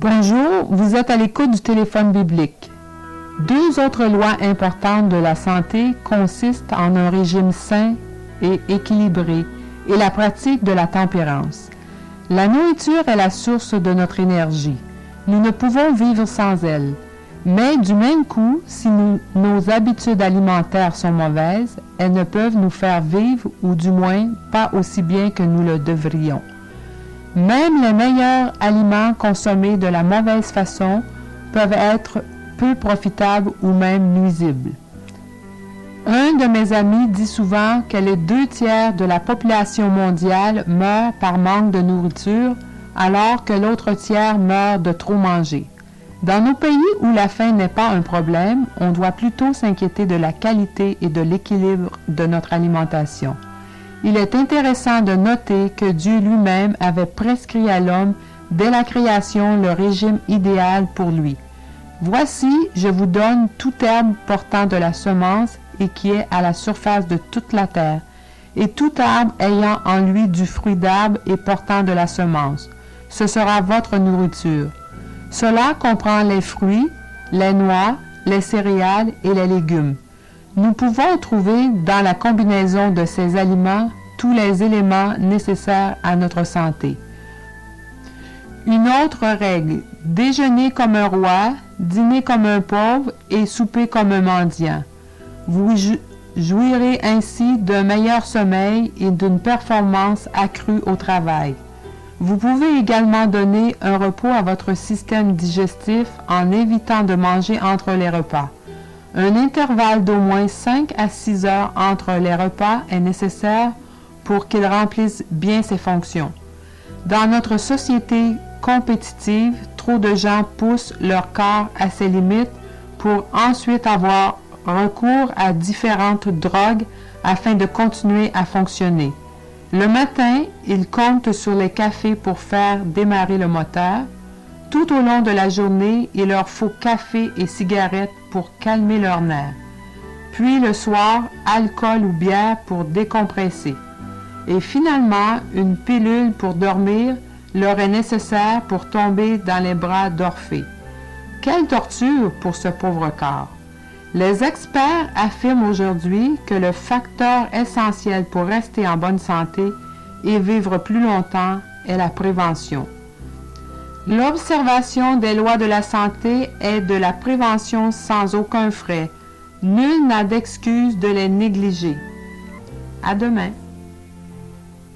Bonjour, vous êtes à l'écoute du téléphone biblique. Deux autres lois importantes de la santé consistent en un régime sain et équilibré et la pratique de la tempérance. La nourriture est la source de notre énergie. Nous ne pouvons vivre sans elle. Mais du même coup, si nos habitudes alimentaires sont mauvaises, elles ne peuvent nous faire vivre ou du moins pas aussi bien que nous le devrions. Même les meilleurs aliments consommés de la mauvaise façon peuvent être peu profitables ou même nuisibles. Un de mes amis dit souvent que les 2/3 de la population mondiale meurt par manque de nourriture, alors que l'autre tiers meurt de trop manger. Dans nos pays où la faim n'est pas un problème, on doit plutôt s'inquiéter de la qualité et de l'équilibre de notre alimentation. Il est intéressant de noter que Dieu lui-même avait prescrit à l'homme dès la création le régime idéal pour lui. Voici, je vous donne tout herbe portant de la semence et qui est à la surface de toute la terre, et tout arbre ayant en lui du fruit d'arbre et portant de la semence. Ce sera votre nourriture. Cela comprend les fruits, les noix, les céréales et les légumes. Nous pouvons trouver dans la combinaison de ces aliments tous les éléments nécessaires à notre santé. Une autre règle, déjeuner comme un roi, dîner comme un pauvre et souper comme un mendiant. Vous jouirez ainsi d'un meilleur sommeil et d'une performance accrue au travail. Vous pouvez également donner un repos à votre système digestif en évitant de manger entre les repas. Un intervalle d'au moins 5 à 6 heures entre les repas est nécessaire pour qu'il remplisse bien ses fonctions. Dans notre société compétitive, trop de gens poussent leur corps à ses limites pour ensuite avoir recours à différentes drogues afin de continuer à fonctionner. Le matin, ils comptent sur les cafés pour faire démarrer le moteur. Tout au long de la journée, il leur faut café et cigarettes pour calmer leurs nerfs. Puis le soir, alcool ou bière pour décompresser. Et finalement, une pilule pour dormir leur est nécessaire pour tomber dans les bras d'Orphée. Quelle torture pour ce pauvre corps! Les experts affirment aujourd'hui que le facteur essentiel pour rester en bonne santé et vivre plus longtemps est la prévention. L'observation des lois de la santé est de la prévention sans aucun frais. Nul n'a d'excuse de les négliger. À demain.